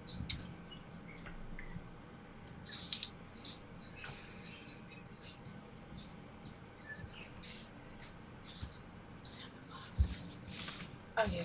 Oh, yeah.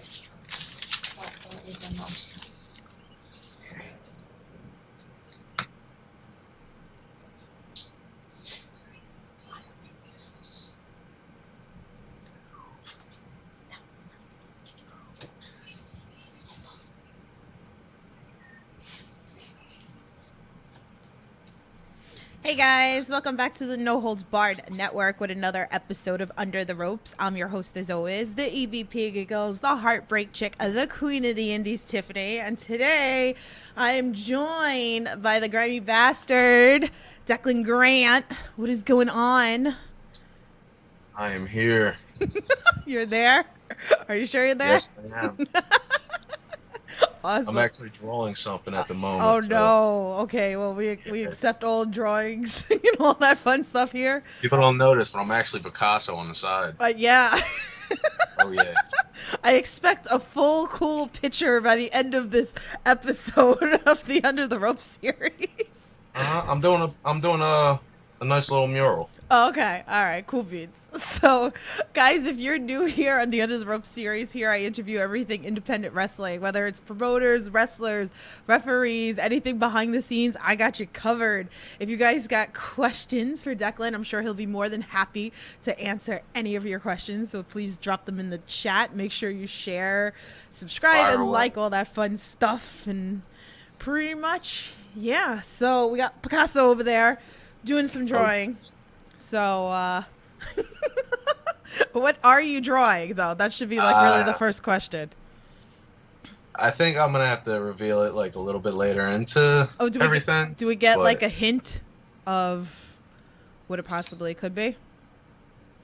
Hey guys, welcome back to the No Holds Barred Network with another episode of Under the Ropes. I'm your host as always, the EVP Giggles, the Heartbreak Chick, the Queen of the Indies, Tiffany. And today I am joined by the grimy bastard, Deklan Grant. What is going on? I am here. You're there? Are you sure you're there? Yes, I am. Awesome. I'm actually drawing something at the moment. Oh no. Okay, well we accept all drawings and all that fun stuff here. People don't notice, but I'm actually Picasso on the side. But yeah. Oh yeah. I expect a full cool picture by the end of this episode of the Under the Rope series. I'm doing a nice little mural. Oh, okay. All right. Cool beans. So, guys, if you're new here on the Under the Rope series, here I interview everything independent wrestling, whether it's promoters, wrestlers, referees, anything behind the scenes, I got you covered. If you guys got questions for Deklan, I'm sure he'll be more than happy to answer any of your questions. So please drop them in the chat. Make sure you share, subscribe, and like all that fun stuff. And pretty much, yeah. So we got Picasso over there doing some drawing. So, what are you drawing, though? That should be, like, really the first question. I think I'm going to have to reveal it, like, a little bit later into everything. Do we get, like, a hint of what it possibly could be?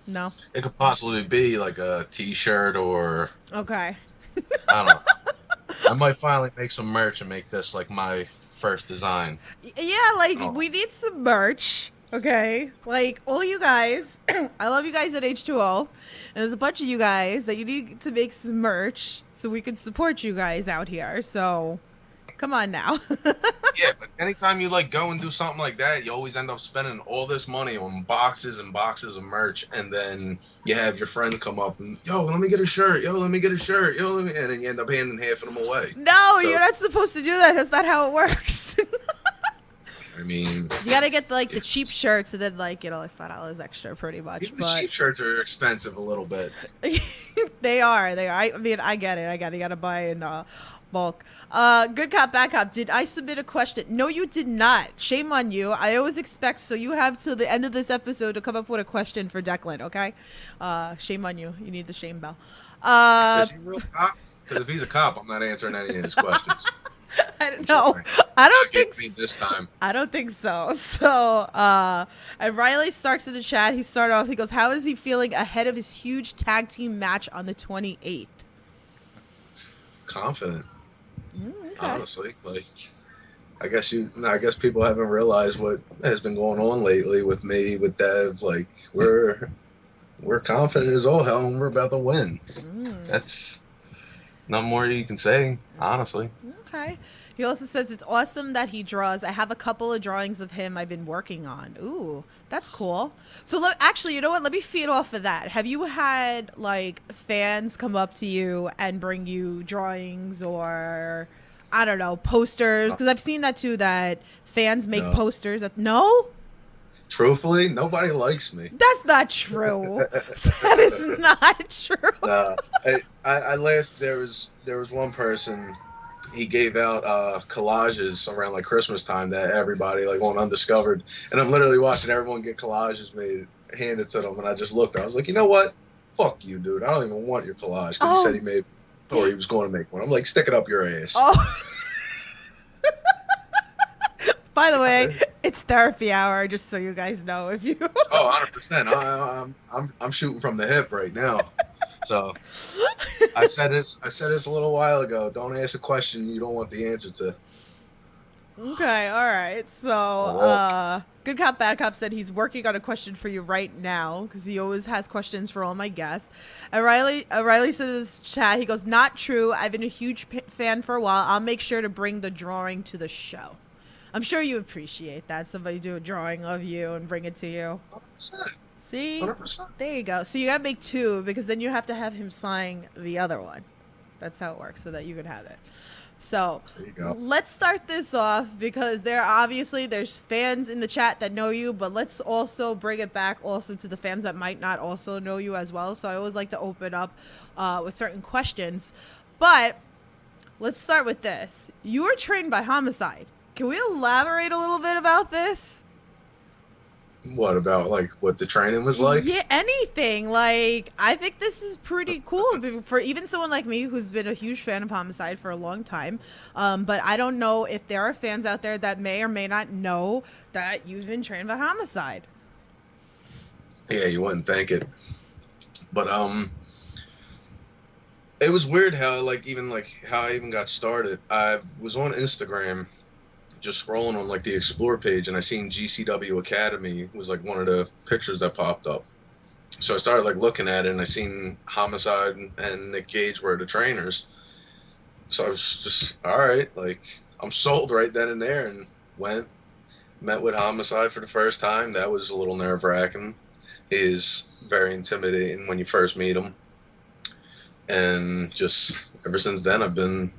No? It could possibly be, like, a T-shirt or... Okay. I don't know. I might finally make some merch and make this, like, my first design. Yeah, like, we need some merch. Okay, like all you guys, I love you guys at H2O, and there's a bunch of you guys that you need to make some merch so we can support you guys out here. So, come on now. Yeah, but anytime you like go and do something like that, you always end up spending all this money on boxes and boxes of merch, and then you have your friends come up and, yo, let me get a shirt, yo, let me get a shirt, yo, and then you end up handing half of them away. No, so, you're not supposed to do that. That's not how it works. I mean, you gotta get like the cheap shirts and then like like $5 extra, pretty much. The cheap shirts are expensive a little bit. They are. I mean, I get it. You gotta buy in bulk. Good cop, bad cop. Did I submit a question? No, you did not. Shame on you. I always expect, so you have till the end of this episode to come up with a question for Deklan. Okay. Shame on you. You need the shame bell. Is he a real cop? Because if he's a cop, I'm not answering any of his questions. I don't know. I don't think so. This time. I don't think so. So, and Riley Starks in the chat, he started off, he goes, how is he feeling ahead of his huge tag team match on the 28th? Confident. Okay. Honestly. Like, I guess people haven't realized what has been going on lately with me, with Dev. Like, we're confident as all hell and we're about to win. That's nothing more you can say, honestly. Okay. He also says it's awesome that he draws. I have a couple of drawings of him I've been working on. Ooh, that's cool. So actually, you know what? Let me feed off of that. Have you had like fans come up to you and bring you drawings or, I don't know, posters? Because I've seen that too, that fans make posters. No? Truthfully, nobody likes me. That's not true. That is not true. No, I laughed. There was one person. He gave out collages around like Christmas time that everybody like on Undiscovered, and I'm literally watching everyone get collages made, handed to them, and I just looked. I was like, you know what? Fuck you, dude. I don't even want your collage because he said he made or he was going to make one. I'm like, stick it up your ass. Oh. By the way, it's therapy hour, just so you guys know. If you 100%. I'm shooting from the hip right now. So I said this a little while ago. Don't ask a question you don't want the answer to. Okay, all right. So, Good Cop, Bad Cop said he's working on a question for you right now because he always has questions for all my guests. And Riley says, chat, he goes, not true. I've been a huge fan for a while. I'll make sure to bring the drawing to the show. I'm sure you appreciate that. Somebody do a drawing of you and bring it to you. 100%. See? 100%. There you go. So you got to make two because then you have to have him sign the other one. That's how it works so that you can have it. So let's start this off because there's fans in the chat that know you, but let's also bring it back also to the fans that might not also know you as well. So I always like to open up with certain questions, but let's start with this. You were trained by Homicide. Can we elaborate a little bit about this? What about like what the training was like? Yeah, anything. Like, I think this is pretty cool for even someone like me who's been a huge fan of Homicide for a long time. But I don't know if there are fans out there that may or may not know that you've been trained by Homicide. Yeah, you wouldn't think it. But it was weird how how I even got started. I was on Instagram just scrolling on like the explore page and I seen GCW Academy was like one of the pictures that popped up. So I started like looking at it and I seen Homicide and Nick Gage were the trainers. So I was just, all right, like I'm sold right then and there, and met with Homicide for the first time. That was a little nerve wracking. He is very intimidating when you first meet him. And just ever since then I've been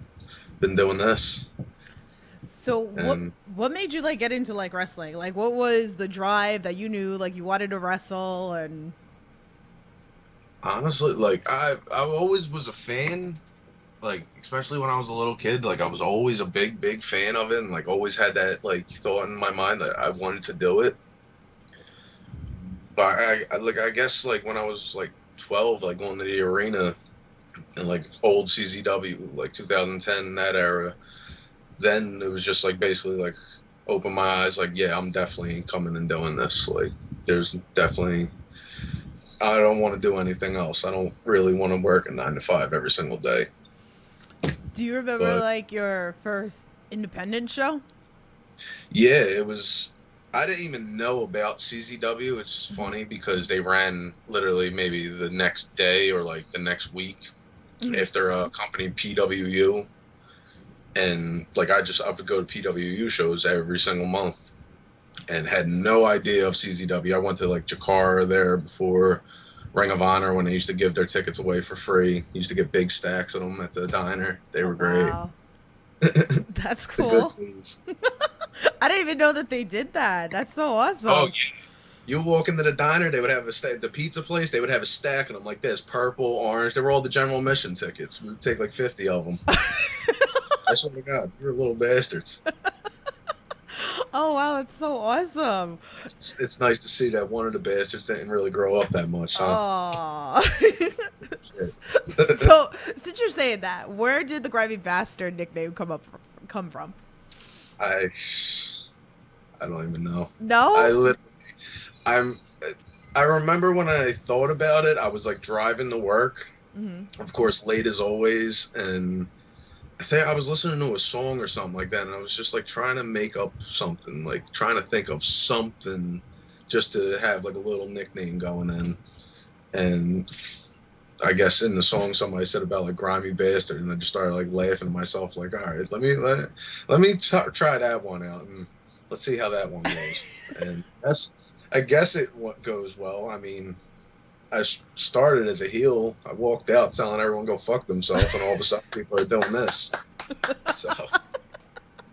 doing this. So what made you like get into like wrestling? Like what was the drive that you knew like you wanted to wrestle? And honestly, like I always was a fan, like especially when I was a little kid, like I was always a big fan of it, and like always had that like thought in my mind that I wanted to do it. But I guess like when I was like 12, like going to the arena in like old CZW, like 2010, that era, then it was just like basically like open my eyes, like, yeah, I'm definitely coming and doing this. Like there's definitely, I don't want to do anything else. I don't really want to work a 9 to 5 every single day. Do you remember like your first independent show? Yeah, it was, I didn't even know about CZW. It's funny because they ran literally maybe the next day or like the next week after a company PWU. And like I would go to PWU shows every single month and had no idea of CZW. I went to like Jakara there before Ring of Honor when they used to give their tickets away for free. Used to get big stacks of them at the diner. They were great. Wow. That's cool. I didn't even know that they did that. That's so awesome. Oh, yeah. You walk into the diner, they would have the pizza place, they would have a stack of them like this, purple, orange. They were all the general admission tickets. We would take like 50 of them. I swear to God, you're little bastards. Oh, wow, that's so awesome. It's nice to see that one of the bastards didn't really grow up that much, huh? So, since you're saying that, where did the Grimy Bastard nickname come from? I don't even know. No? I remember when I thought about it, I was like driving to work, of course, late as always, and I think I was listening to a song or something like that, and I was just like trying to make up something, like trying to think of something just to have like a little nickname going in. And I guess in the song somebody said about like Grimy Bastard, and I just started like laughing to myself, like, all right, let me try that one out, and let's see how that one goes. And I guess it goes well. I mean, I started as a heel. I walked out telling everyone to go fuck themselves, and all of a sudden people are doing this. So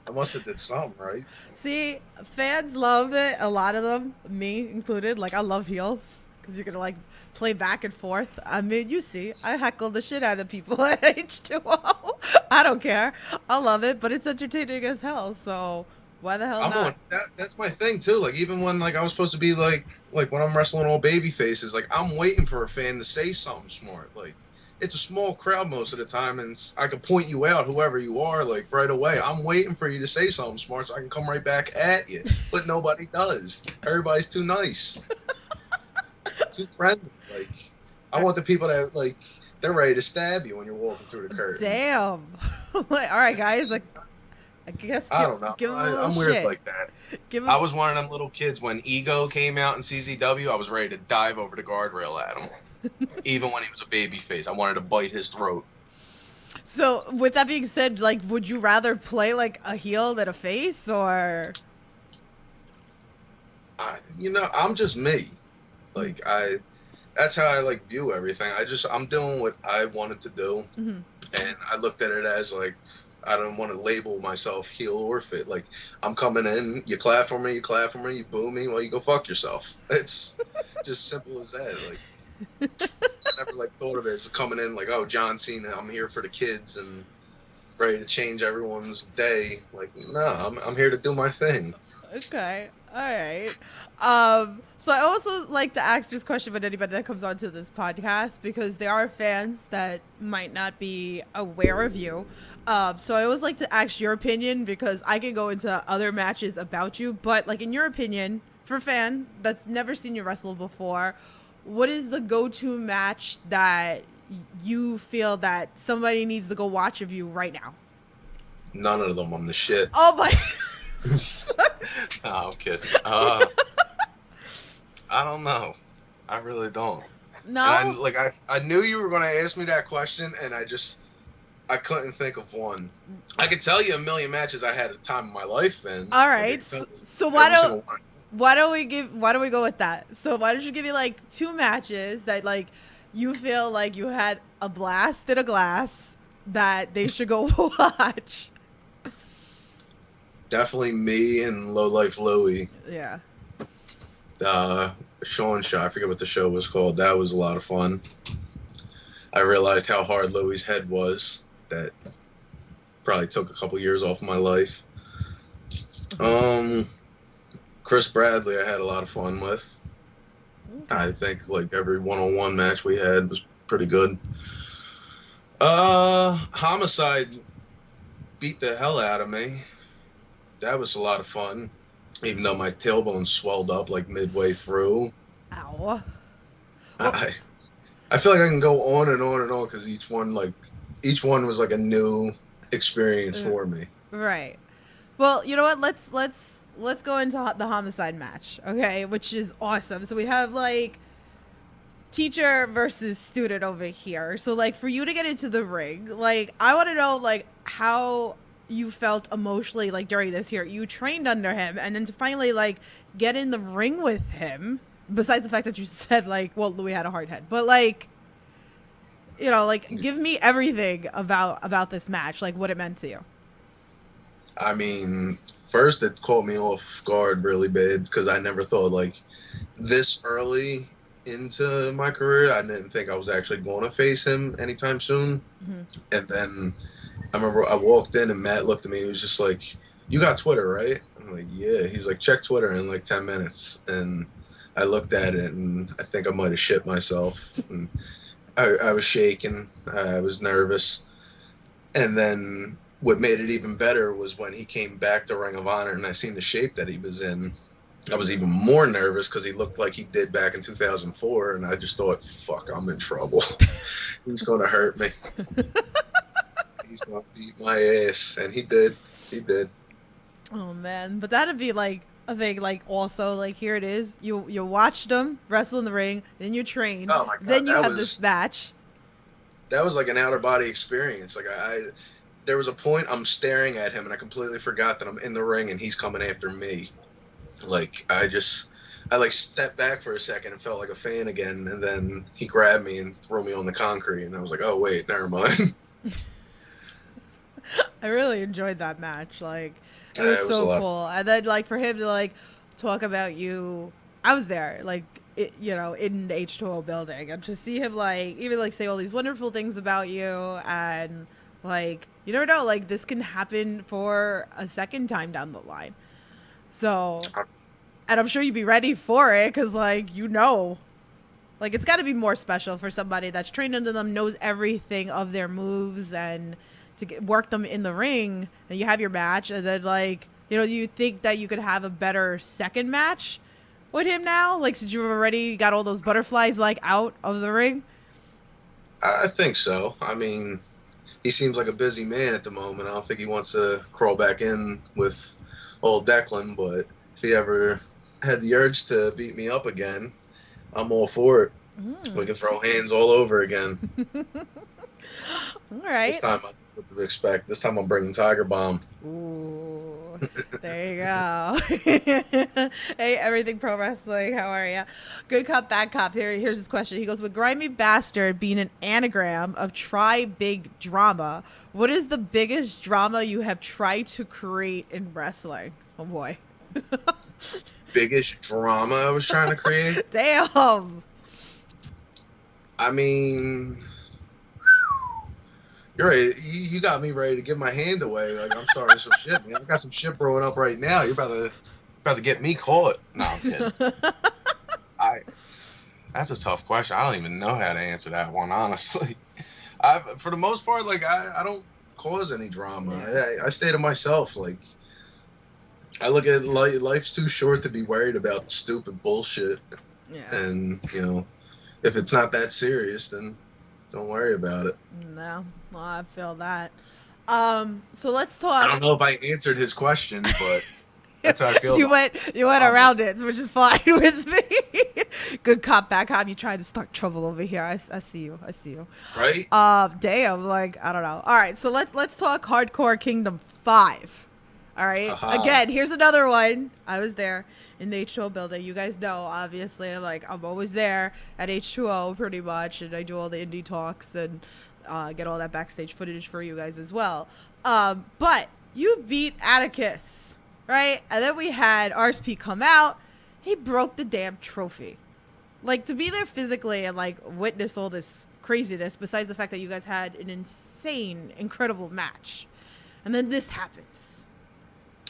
I must have did something right. See, fans love it. A lot of them, me included. Like, I love heels because you're gonna like play back and forth. I mean, you see, I heckle the shit out of people at H2O. I don't care. I love it, but it's entertaining as hell. So why the hell not? That's my thing too. Like even when like I was supposed to be like when I'm wrestling all baby faces, like I'm waiting for a fan to say something smart. Like it's a small crowd most of the time, and I can point you out, whoever you are, like right away. I'm waiting for you to say something smart so I can come right back at you. But nobody does. Everybody's too nice, too friendly. Like I want the people that like they're ready to stab you when you're walking through the curtain. Damn. Like, all right, guys. Like. I guess I don't know. give him a little I'm weird shit. like that. Give him. I was one of them little kids when Ego came out in CZW. I was ready to dive over the guardrail at him. Even when he was a baby face, I wanted to bite his throat. So, with that being said, like, would you rather play like a heel than a face, or? I'm just me. Like that's how I like view everything. I'm doing what I wanted to do, Mm-hmm. and I looked at it as like I don't want to label myself heel or fit. Like I'm coming in, you clap for me, you boo me, well you go fuck yourself. It's just simple as that. Like I never like thought of it as coming in like, oh, John Cena, I'm here for the kids and ready to change everyone's day. Like no, I'm here to do my thing. Okay. All right. So I also like to ask this question about anybody that comes onto this podcast, because there are fans that might not be aware of you. So I always like to ask your opinion, because I can go into other matches about you, but like in your opinion, for a fan that's never seen you wrestle before, what is the go-to match that you feel that somebody needs to go watch of you right now? None of them. I'm the shit. Oh my. No, I'm kidding. I don't know. I really don't. No. And I knew you were going to ask me that question, and I couldn't think of one. I could tell you a million matches I had a time in my life in. All right. So why don't we go with that? So why don't you give me like 2 matches that like you feel like you had a blast in a glass that they should go watch? Definitely me and Low Life Louie. Yeah. Sean show. I forget what the show was called. That was a lot of fun. I realized how hard Louie's head was. That probably took a couple years off of my life. Chris Bradley I had a lot of fun with. Okay. I think like every one-on-one match we had was pretty good. Homicide beat the hell out of me. That was a lot of fun, even though my tailbone swelled up like midway through. Ow. Well, I feel like I can go on and on and on, because each one was like a new experience for me. Right. Well, you know what? Let's go into the homicide match, okay? Which is awesome. So we have like teacher versus student over here. So like for you to get into the ring, like I want to know like how you felt emotionally like during this here. You trained under him, and then to finally like get in the ring with him, besides the fact that you said like, well, Louis had a hard head, but like, you know, like give me everything about this match, like what it meant to you. I mean, first it caught me off guard really bad, because I never thought like this early into my career I didn't think I was actually going to face him anytime soon. Mm-hmm. And then I remember I walked in and Matt looked at me and he was just like, you got Twitter, right? I'm like, yeah. He's like, check Twitter in like 10 minutes. And I looked at it and I think I might have shit myself. And I was shaking. I was nervous. And then what made it even better was when he came back to Ring of Honor and I seen the shape that he was in. I was even more nervous because he looked like he did back in 2004. And I just thought, fuck, I'm in trouble. He's going to hurt me. He's gonna beat my ass, and he did. He did. Oh man, but that'd be like a thing. Like also, like here it is. You watched him wrestle in the ring, then you trained. Oh my God, then you had this match. That was like an outer body experience. Like there was a point I'm staring at him, and I completely forgot that I'm in the ring and he's coming after me. Like I like stepped back for a second and felt like a fan again, and then he grabbed me and threw me on the concrete, and I was like, oh wait, never mind. I really enjoyed that match. Like, it was so cool. And then, like, for him to, like, talk about you, I was there, like, in the H2O building. And to see him, like, even, like, say all these wonderful things about you. And, like, you never know, like, this can happen for a second time down the line. So, and I'm sure you'd be ready for it because, like, like, it's got to be more special for somebody that's trained under them, knows everything of their moves, and to work them in the ring, and you have your match, and then like, you think that you could have a better second match with him now, like since you've already got all those butterflies like out of the ring? I think so. I mean, he seems like a busy man at the moment. I don't think he wants to crawl back in with old Declan, but if he ever had the urge to beat me up again, I'm all for it. We can throw hands all over again. All right. This time I know what to expect. This time I'm bringing Tiger Bomb. Ooh, there you go. Hey, Everything Pro Wrestling, how are ya? Good cop, bad cop. Here's his question. He goes, with Grimy Bastard being an anagram of try big drama, what is the biggest drama you have tried to create in wrestling? Oh boy. Biggest drama I was trying to create? Damn. I mean, you're ready. You got me ready to give my hand away. Like, I'm starting some shit, man. I got some shit brewing up right now. You're about to get me caught. No, I'm kidding. That's a tough question. I don't even know how to answer that one, honestly. For the most part, like, I don't cause any drama. I stay to myself. Like, I look at life's too short to be worried about stupid bullshit. Yeah. And, if it's not that serious, then don't worry about it. No, well, I feel that. So let's talk. I don't know if I answered his question, but that's how I feel. You went around it, which is fine with me. Good cop, bad cop. You tried to start trouble over here. I see you. Right? Damn. Like, I don't know. All right, so let's talk Hardcore Kingdom 5. All right. Again, here's another one. I was there in the H2O building. You guys know, obviously, like, I'm always there at H2O pretty much, and I do all the indie talks and get all that backstage footage for you guys as well. But you beat Atticus, right? And then we had RSP come out. He broke the damn trophy. Like, to be there physically and, like, witness all this craziness, besides the fact that you guys had an insane, incredible match. And then this happens.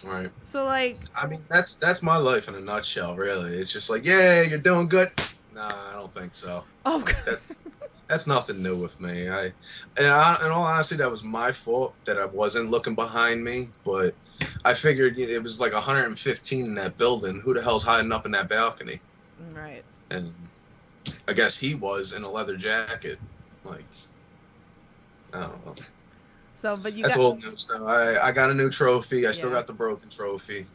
Right. So, like, I mean, that's my life in a nutshell, really. It's just like, yeah, you're doing good. Nah, I don't think so. Oh, that's nothing new with me. In all honesty, that was my fault that I wasn't looking behind me. But I figured it was like 115 in that building. Who the hell's hiding up in that balcony? Right. And I guess he was in a leather jacket. Like, I don't know. So, but that's old news now. I got a new trophy. I still got the broken trophy.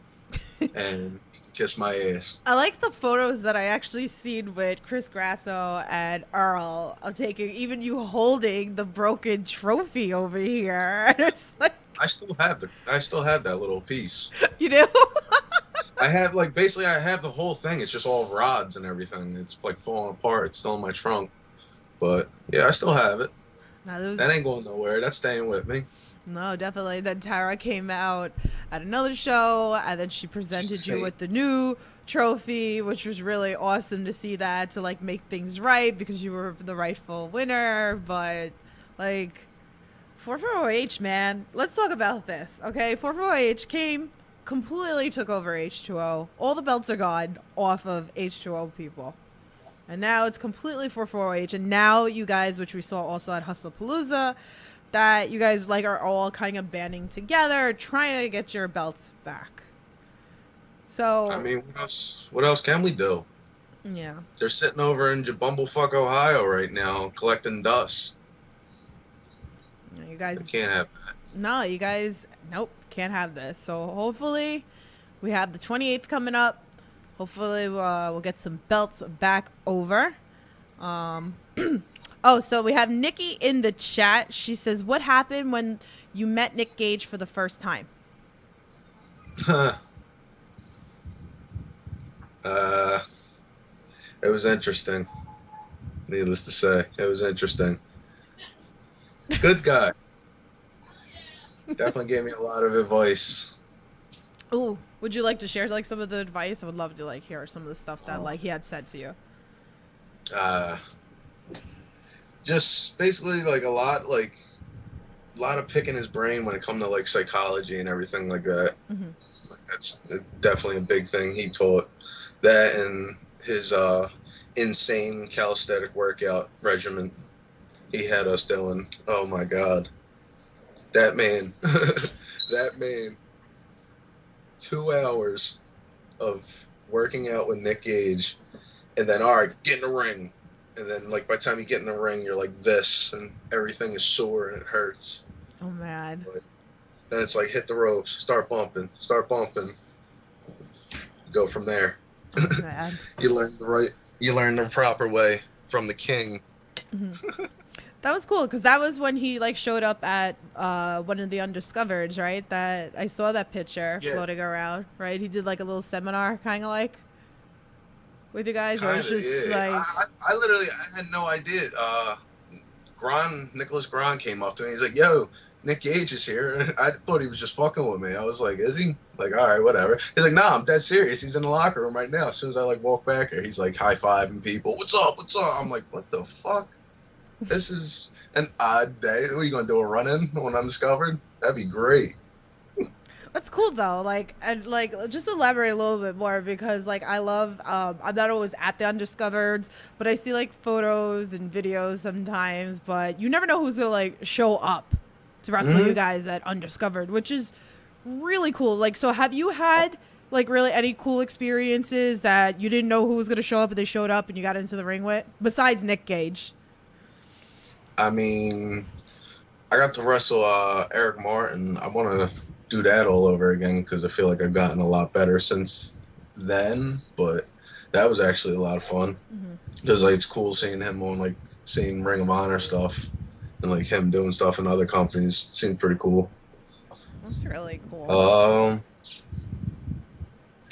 And kiss my ass. I like the photos that I actually seen with Chris Grasso and Earl. I'm taking even you holding the broken trophy over here. And it's like, I still have that little piece. You do? I have the whole thing. It's just all rods and everything. It's like falling apart. It's still in my trunk. But yeah, I still have it. That ain't going nowhere. That's staying with me. No, definitely. Then Tara came out at another show, and then she presented you with the new trophy, which was really awesome to see that, to, like, make things right, because you were the rightful winner. But, like, 44H, man, let's talk about this, okay? 44H came, completely took over H2O. All the belts are gone off of H2O people. And now it's completely 44H. And now you guys, which we saw also at Hustlepalooza, that you guys, like, are all kind of banding together, trying to get your belts back. So, I mean, what else can we do? Yeah. They're sitting over in Bumblefuck, Ohio right now, collecting dust. You guys can't have that. No, you guys, nope, can't have this. So hopefully we have the 28th coming up. Hopefully we'll get some belts back over. Oh, so we have Nikki in the chat. She says, what happened when you met Nick Gage for the first time? It was interesting. Needless to say, it was interesting. Good guy. Definitely gave me a lot of advice. Ooh, would you like to share, like, some of the advice? I would love to, like, hear some of the stuff that, like, he had said to you. Just basically, like, a lot of picking his brain when it comes to, like, psychology and everything like that. Mm-hmm. Like, that's definitely a big thing he taught. That and his insane calisthenic workout regimen he had us doing. Oh my God, that man, that man. 2 hours of working out with Nick Gage, and then, all right, get in the ring. And then, like, by the time you get in the ring, you're like this, and everything is sore and it hurts. Oh man. But then it's like hit the ropes, start bumping, go from there. Oh man. You learn the proper way from the king. Mm-hmm. That was cool because that was when he like showed up at one of the Undiscovereds, right? That I saw that picture floating around, right? He did like a little seminar, kind of like with you guys, or it's just like I literally had no idea. Nicholas Grant came up to me. He's like, "Yo, Nick Gage is here." I thought he was just fucking with me. I was like, "Is he?" Like, all right, whatever. He's like, "Nah, I'm dead serious. He's in the locker room right now." As soon as I like walk back here, he's like high fiving people. What's up? What's up? I'm like, what the fuck? This is an odd day. What are you gonna do? A run in when Undiscovered? That'd be great. that's cool though. Like, and like just elaborate a little bit more because like I love. I'm not always at the Undiscovereds, but I see like photos and videos sometimes. But you never know who's gonna like show up to wrestle you guys at Undiscovered, which is really cool. Like, so have you had like really any cool experiences that you didn't know who was gonna show up and they showed up and you got into the ring with, besides Nick Gage? I mean, I got to wrestle Eric Martin. I want to do that all over again because I feel like I've gotten a lot better since then. But that was actually a lot of fun because like it's cool seeing him on like seeing Ring of Honor stuff and like him doing stuff in other companies. Seemed pretty cool. That's really cool.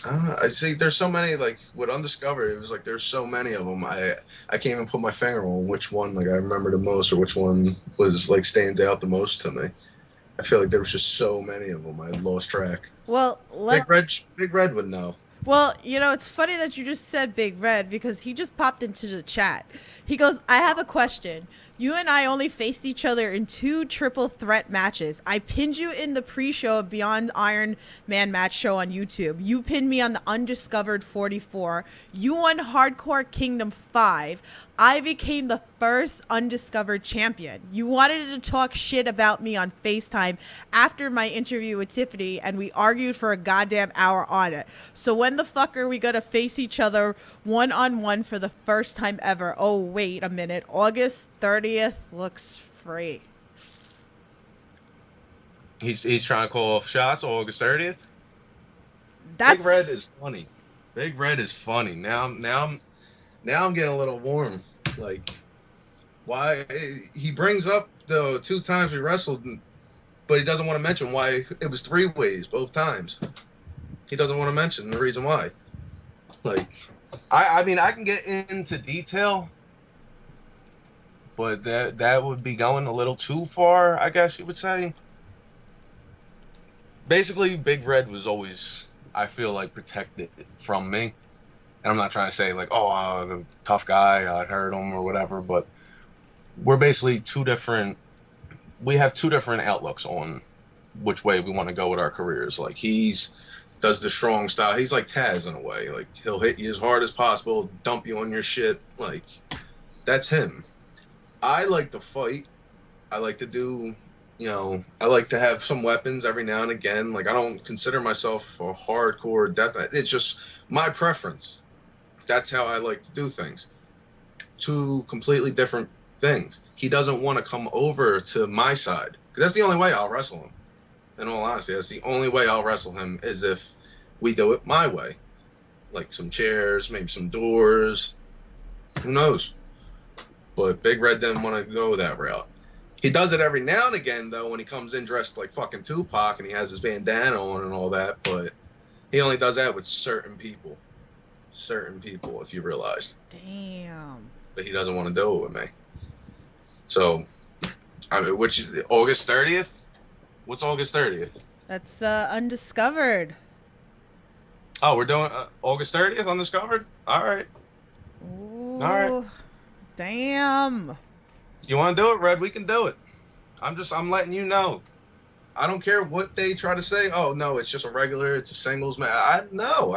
I see. There's so many like with Undiscovered. It was like there's so many of them. I can't even put my finger on which one like I remember the most or which one was like stands out the most to me. I feel like there was just so many of them. I lost track. Well, Big Red would know. Well, you know, it's funny that you just said Big Red because he just popped into the chat. He goes, I have a question. You and I only faced each other in 2 triple threat matches. I pinned you in the pre-show of Beyond Iron Man match show on YouTube. You pinned me on the Undiscovered 44. You won Hardcore Kingdom 5. I became the first Undiscovered champion. You wanted to talk shit about me on FaceTime after my interview with Tiffany, and we argued for a goddamn hour on it. So when the fuck are we gonna face each other one-on-one for the first time ever? Oh, wait a minute. August 30th looks free. He's trying to call shots August 30th. Big Red is funny. Big Red is funny. Now I'm getting a little warm. Like, why he brings up the 2 times we wrestled, but he doesn't want to mention why it was 3 ways both times. He doesn't want to mention the reason why. Like, I mean, I can get into detail, but that would be going a little too far, I guess you would say. Basically, Big Red was always, I feel like, protected from me. And I'm not trying to say like, oh, the tough guy, I hurt him or whatever, but we're basically we have 2 different outlooks on which way we want to go with our careers. Like does the strong style. He's like Taz in a way. Like he'll hit you as hard as possible, dump you on your shit. Like that's him. I like to fight. I like to do, I like to have some weapons every now and again. Like I don't consider myself a hardcore death. It's just my preference. That's how I like to do things. 2 completely different things. He doesn't want to come over to my side. Because that's the only way I'll wrestle him. In all honesty, that's the only way I'll wrestle him is if we do it my way. Like some chairs, maybe some doors. Who knows? But Big Red didn't want to go that route. He does it every now and again, though, when he comes in dressed like fucking Tupac and he has his bandana on and all that. But he only does that with certain people. Certain people, if you realized. Damn. But he doesn't want to do it with me. So, I mean, which is August 30th? What's August 30th? That's Undiscovered. Oh, we're doing August 30th Undiscovered? All right. Ooh, all right. Damn. You want to do it, Red? We can do it. I'm letting you know. I don't care what they try to say. Oh, no, it's just it's a singles match. No.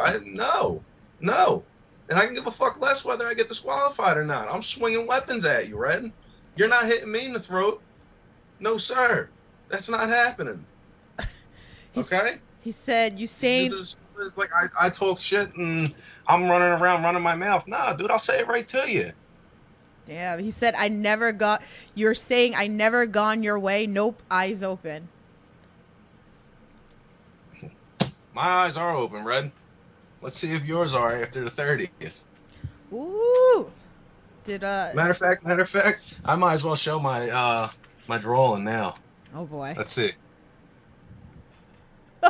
And I can give a fuck less whether I get disqualified or not. I'm swinging weapons at you, Red. You're not hitting me in the throat. No, sir. That's not happening. Okay? He said, you saying... It's like I talk shit and I'm running around running my mouth. Nah, dude, I'll say it right to you. Yeah, he said, you're saying I never gone your way. Nope, eyes open. My eyes are open, Red. Let's see if yours are after the 30th. Ooh. Matter of fact, I might as well show my my drawing now. Oh boy. Let's see. You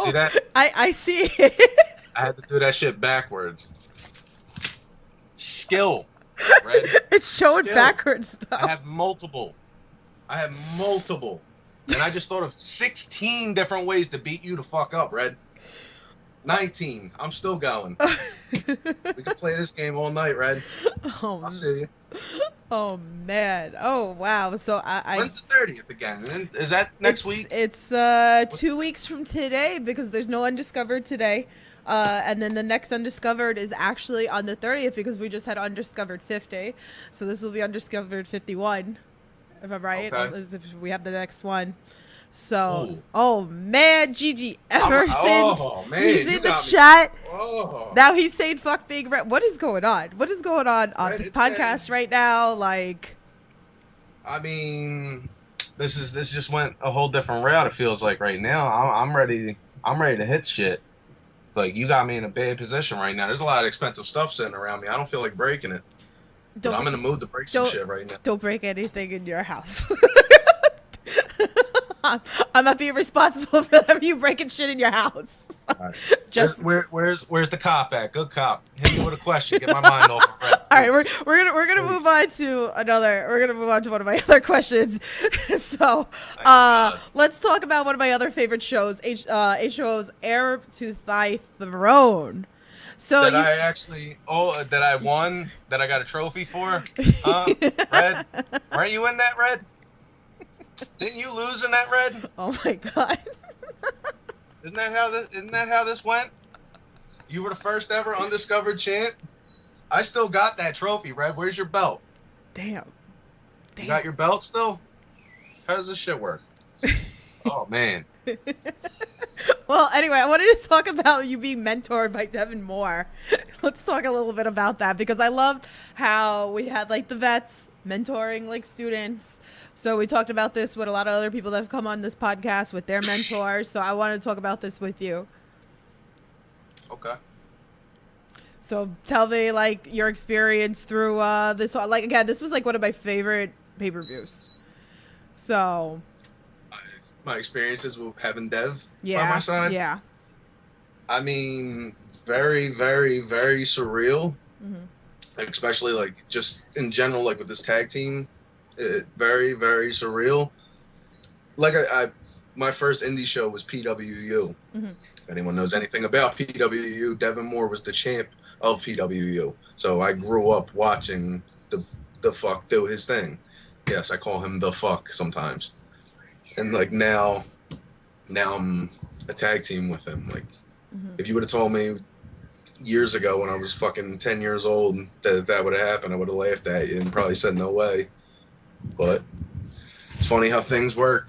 see that? I see it. I had to do that shit backwards. Skill, Red. It's showing Skill. backwards though. I have multiple. And I just thought of 16 different ways to beat you the fuck up, Red. 19. I'm still going. We can play this game all night, Red. Oh, I'll see you. Oh man. Oh wow. So When's the 30th again? Is that next week? It's 2 weeks from today because there's no Undiscovered today. And then the next Undiscovered is actually on the 30th because we just had Undiscovered 50. So this will be Undiscovered 51, if I'm right. Okay. As if we have the next one. So, Ooh. Oh man, Gigi Everson. Oh man, he's in the chat. Oh. Now he's saying fuck being red. What is going on? What is going on Red, this podcast right now? Like, I mean, this just went a whole different route. It feels like right now. I'm ready. I'm ready to hit shit. Like, you got me in a bad position right now. There's a lot of expensive stuff sitting around me. I don't feel like breaking it. But I'm in the mood to break some shit right now. Don't break anything in your house. I'm not being responsible for whatever you breaking shit in your house. Right. Just where's the cop at? Good cop. Hit me with a question. Get my mind off of Red. all right, we're gonna move on to another. We're gonna move on to one of my other questions. So, let's talk about one of my other favorite shows, HO's Heir to Thy Throne. So that I won? That I got a trophy for? Red? Weren't you in that, Red? Didn't you lose in that, Red? Oh my god. Isn't that how this went? You were the first ever undiscovered champ. I still got that trophy, Red. Where's your belt? Damn. You got your belt still? How does this shit work? Oh man. Well, anyway, I wanted to talk about you being mentored by Devin Moore. Let's talk a little bit about that because I loved how we had like the vets mentoring like students. So we talked about this with a lot of other people that have come on this podcast with their mentors. So I wanted to talk about this with you. Okay. So tell me like your experience through this. Like again, this was like one of my favorite pay-per-views. So my experiences with having Dev yeah, by my side. Yeah. I mean, very, very, very surreal. Mm-hmm. Especially like just in general, like with this tag team, very, very surreal. Like my first indie show was PWU. Mm-hmm. If anyone knows anything about PWU, Devin Moore was the champ of PWU. So I grew up watching the fuck do his thing. Yes, I call him the fuck sometimes. And like now I'm a tag team with him. Like, if you would have told me years ago when I was fucking 10 years old that would have happened, I would have laughed at you and probably said no way. But it's funny how things work.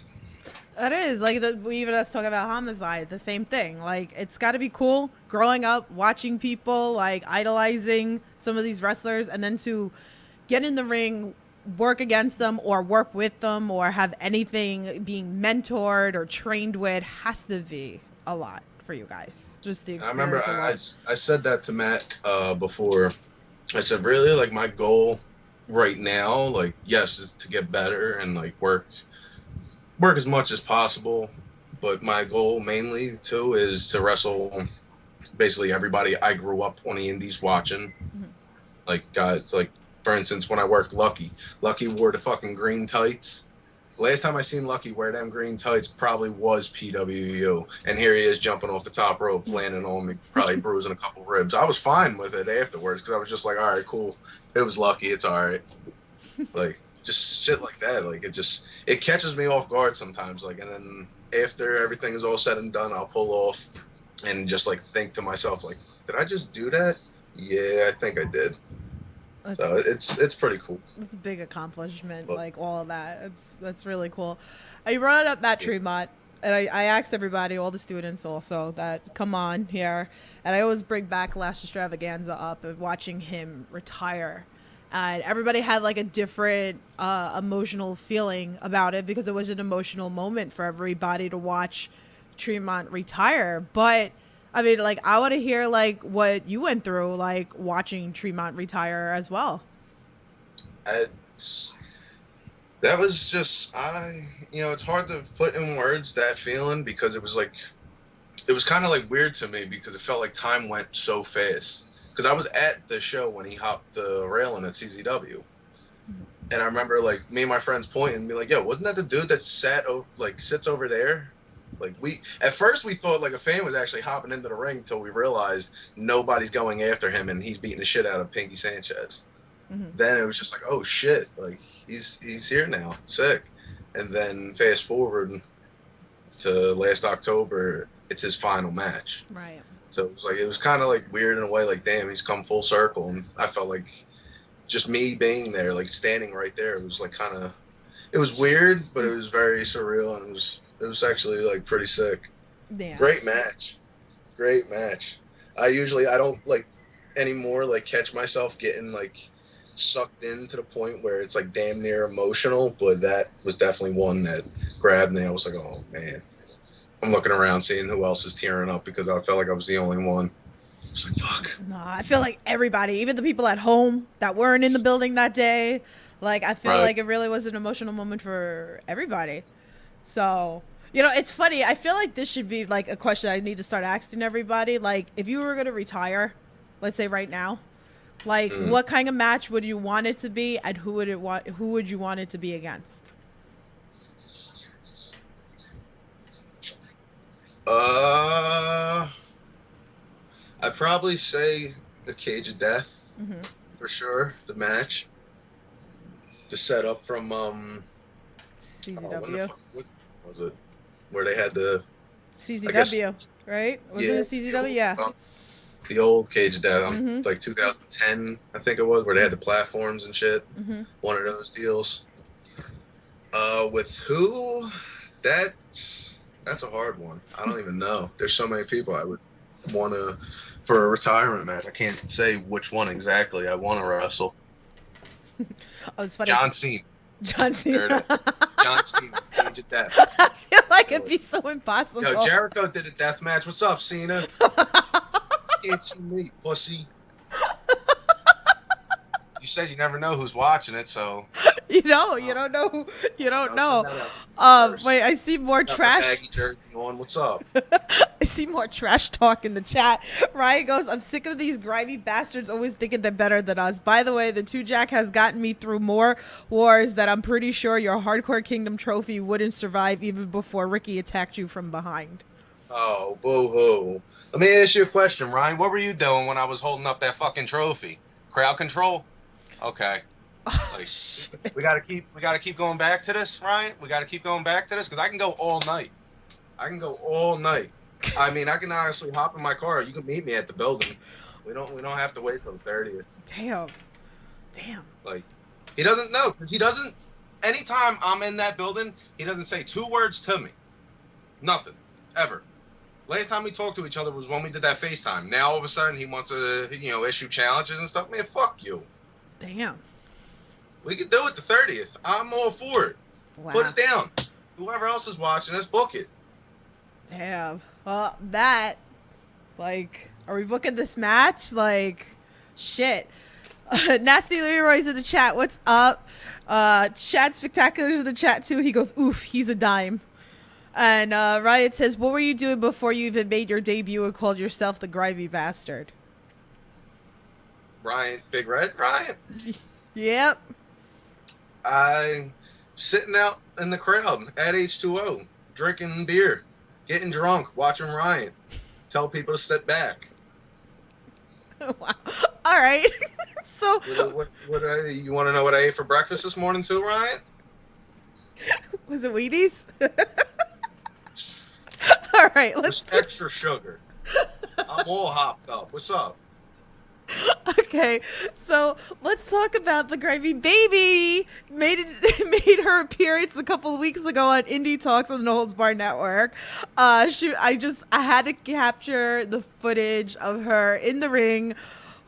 It is like we even us talk about Homicide, the same thing. Like it's got to be cool growing up watching people like idolizing some of these wrestlers, and then to get in the ring, work against them or work with them or have anything being mentored or trained with has to be a lot for you guys. Just the experience. I remember I said that to Matt before. I said, really, like my goal right now, like, yes, is to get better and like work as much as possible. But my goal mainly too is to wrestle basically everybody I grew up on the indies watching. Mm-hmm. Like guys, like for instance, when I worked Lucky wore the fucking green tights. Last time I seen Lucky wear them green tights probably was PWU, and here he is jumping off the top rope, landing on me, probably bruising a couple ribs. I was fine with it afterwards because I was just like, all right, cool. It was Lucky. It's all right. Like just shit like that. Like it catches me off guard sometimes. Like, and then after everything is all said and done, I'll pull off and just like think to myself, like, did I just do that? Yeah, I think I did. So it's pretty cool. It's a big accomplishment, like all of that. That's really cool. You brought up Matt Tremont. and I asked everybody, all the students also, that come on here, and I always bring back Last Extravaganza up of watching him retire. And everybody had like a different emotional feeling about it because it was an emotional moment for everybody to watch Tremont retire. But I mean, like, I want to hear like what you went through, like watching Tremont retire as well. That was just, it's hard to put in words that feeling because it was kind of like weird to me because it felt like time went so fast. Because I was at the show when he hopped the railing at CZW. And I remember, like, me and my friends pointing and be like, yo, wasn't that the dude that sits over there? Like, at first we thought, like, a fan was actually hopping into the ring until we realized nobody's going after him and he's beating the shit out of Pinky Sanchez. Mm-hmm. Then it was just like, oh, shit, like, he's here now, sick. And then fast forward to last October, it's his final match. Right. So it was kind of like weird in a way, like, damn, he's come full circle. And I felt like just me being there, like standing right there, it was like it was weird, but it was very surreal. And it was actually like pretty sick. Yeah. Great match. I don't like anymore, like catch myself getting like sucked in to the point where it's like damn near emotional. But that was definitely one that grabbed me. I was like, oh man. I'm looking around seeing who else is tearing up because I felt like I was the only one. I was like, fuck. No, I feel like everybody, even the people at home that weren't in the building that day, like, I feel like it really was an emotional moment for everybody. So, it's funny. I feel like this should be, like, a question I need to start asking everybody. Like, if you were going to retire, let's say right now, like, what kind of match would you want it to be, and who would you want it to be against? I'd probably say the Cage of Death, for sure. The match, the setup from CZW. What was it? Where they had the CZW, right? Was it CZW? Yeah. The old Cage of Death, like 2010, I think it was, where they had the platforms and shit. One of those deals. With who? That's a hard one. I don't even know. There's so many people I would want to, for a retirement match. I can't say which one exactly I want to wrestle. Oh, it's funny. John Cena. John Cena. John Cena. Cage of Death. I feel like it'd be so impossible. Yo, Jericho did a death match. What's up, Cena? Can't see me, pussy. You said you never know who's watching it, so you don't know. Wait, I see more trash. Baggy jersey on. What's up? I see more trash talk in the chat. Ryan goes, I'm sick of these grimy bastards always thinking they're better than us. By the way, the 2-Jack has gotten me through more wars that I'm pretty sure your Hardcore Kingdom trophy wouldn't survive even before Ricky attacked you from behind. Oh, boo-hoo. Let me ask you a question, Ryan. What were you doing when I was holding up that fucking trophy? Crowd control? Okay. Like, we gotta keep going back to this, Ryan. We gotta keep going back to this because I can go all night. I mean, I can honestly hop in my car. You can meet me at the building. We don't have to wait till the 30th. Damn. Like, he doesn't know because he doesn't. Anytime I'm in that building, he doesn't say 2 words to me. Nothing, ever. Last time we talked to each other was when we did that FaceTime. Now all of a sudden he wants to, issue challenges and stuff. Man, fuck you. Damn. We can do it the 30th. I'm all for it. Wow. Put it down. Whoever else is watching, let's book it. Damn. Well, are we booking this match? Like, shit. Nasty Leroy's in the chat. What's up? Chad Spectacular's in the chat too. He goes, oof, he's a dime. And Riot says, what were you doing before you even made your debut and called yourself the grimy bastard? Ryan, Big Red, Ryan. Yep. I sitting out in the crowd at H2O, drinking beer, getting drunk, watching Ryan. Tell people to sit back. Wow. All right. So, you want to know what I ate for breakfast this morning too, Ryan? Was it Wheaties? All right. Just extra sugar. I'm all hopped up. What's up? Okay, so let's talk about the grimy baby. Made her appearance a couple of weeks ago on Indie Talks on the No Holds Bar Network. I had to capture the footage of her in the ring,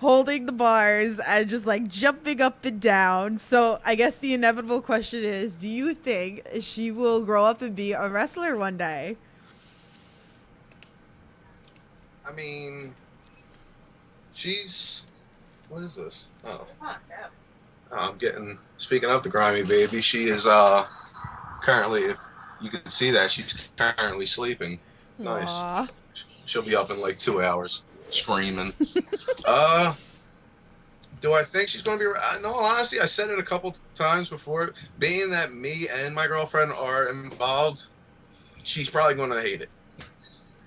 holding the bars and just like jumping up and down. So I guess the inevitable question is, do you think she will grow up and be a wrestler one day? I mean, she's. What is this? Oh. I'm getting. Speaking of the grimy baby, she is currently. If you can see that, she's currently sleeping. Nice. Aw. She'll be up in like 2 hours, screaming. Do I think she's going to be? No, honestly, I said it a couple times before. Being that me and my girlfriend are involved, she's probably going to hate it.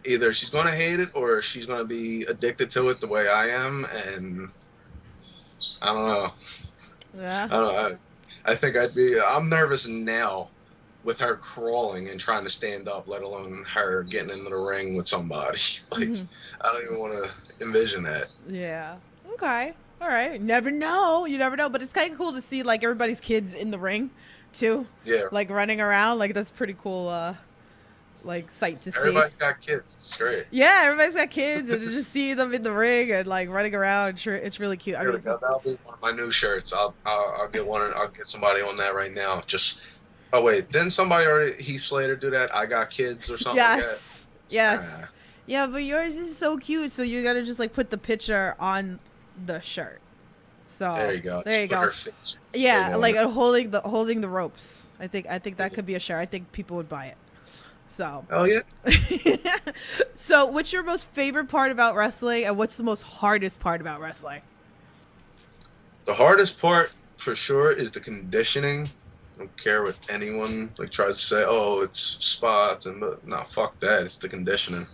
Either she's going to hate it or she's going to be addicted to it the way I am, and I don't know. Yeah. I don't know. I think I'm nervous now with her crawling and trying to stand up, let alone her getting into the ring with somebody. Like, I don't even want to envision that. Yeah. Okay. All right. Never know. You never know. But it's kind of cool to see like everybody's kids in the ring, too. Yeah. Like running around. Like that's pretty cool. Like sight to see. Everybody's got kids. It's great. Yeah, everybody's got kids, and to just see them in the ring and like running around, it's really cute. There we go. That'll be one of my new shirts. I'll get one. I'll get somebody on that right now. Oh wait, didn't somebody already? Heath Slater do that? I got kids or something. Yes. Like that? Yes. Yeah, but yours is so cute. So you gotta just like put the picture on the shirt. So there you go. There you go. Yeah, like holding the ropes. I think that could be a shirt. I think people would buy it. So. Oh yeah. So, what's your most favorite part about wrestling, and what's the most hardest part about wrestling? The hardest part, for sure, is the conditioning. I don't care what anyone like tries to say. Oh, it's spots and no, fuck that. It's the conditioning.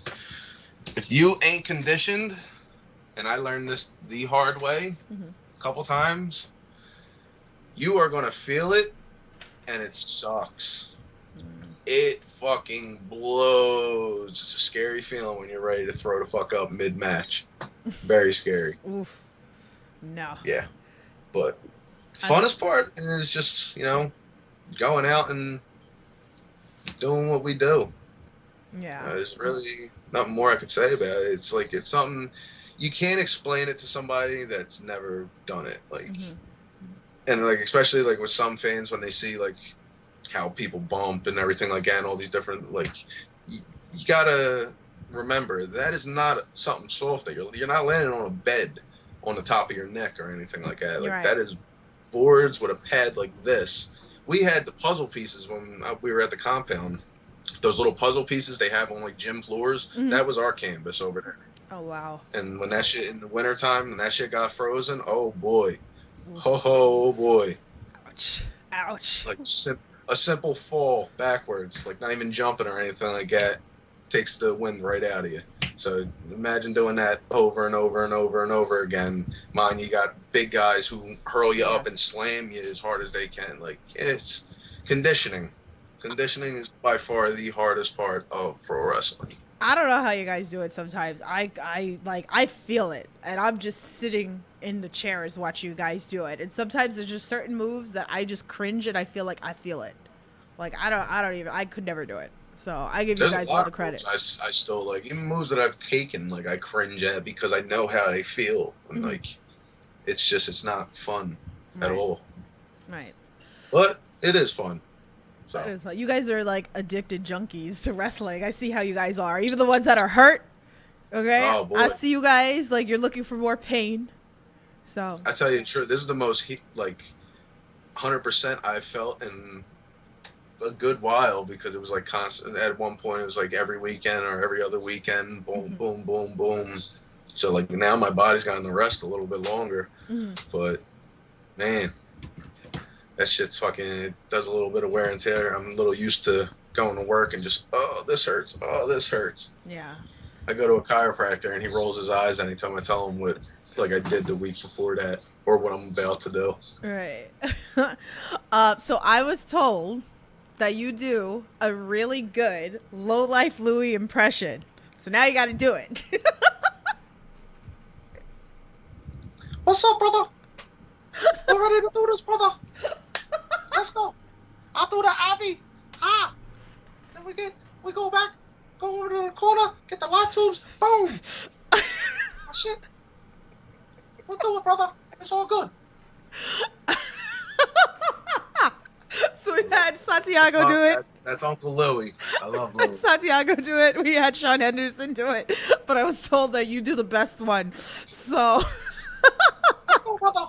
If you ain't conditioned, and I learned this the hard way a couple times, you are gonna feel it, and it sucks. It fucking blows. It's a scary feeling when you're ready to throw the fuck up mid-match. Very scary. Oof. No. Yeah. But funnest part is just, going out and doing what we do. Yeah. There's really nothing more I could say about it. It's like, it's something, you can't explain it to somebody that's never done it. Like, and like, especially like with some fans when they see like, how people bump and everything like that and all these different like you gotta remember that is not something soft that you're not landing on a bed on the top of your neck or anything like that. Like that is boards with a pad like this. We had the puzzle pieces when we were at the compound. Those little puzzle pieces they have on like gym floors, that was our canvas over there. Oh wow. And when that shit in the wintertime when that shit got frozen, oh boy. Oh boy. Ouch. Like a simple fall backwards, like not even jumping or anything like that, takes the wind right out of you. So imagine doing that over and over and over and over again. Mind you got big guys who hurl you up and slam you as hard as they can. Like, it's conditioning. Conditioning is by far the hardest part of pro wrestling. I don't know how you guys do it sometimes. I feel it, and I'm just sitting in the chairs watching you guys do it. And sometimes there's just certain moves that I just cringe and I feel like I feel it. Like I could never do it. So I give you guys all the credit. I still like even moves that I've taken. Like I cringe at because I know how they feel, and like it's not fun at all. Right. But it is fun. So. That is fun. You guys are like addicted junkies to wrestling. I see how you guys are. Even the ones that are hurt. Okay. Oh, boy. I see you guys like you're looking for more pain. So I tell you, sure, this is the most 100% I've felt in a good while because it was like constant. At one point, it was like every weekend or every other weekend, boom, boom, boom, boom. So like now my body's gotten to rest a little bit longer, but man, that shit's fucking. It does a little bit of wear and tear. I'm a little used to going to work and just this hurts. Oh, this hurts. Yeah. I go to a chiropractor and he rolls his eyes anytime I tell him what like I did the week before that or what I'm about to do. Right. So I was told that you do a really good Low Life Louie impression. So now you got to do it. What's up, brother? We're ready to do this, brother. Let's go. I'll do the Abby. Then we go back, go over to the corner, get the light tubes, boom. Oh, shit. We'll do it, brother. It's all good. So we had Santiago do it. That's Uncle Louie. I love Louie. Santiago do it. We had Sean Henderson do it. But I was told that you do the best one. So. Let's go, brother.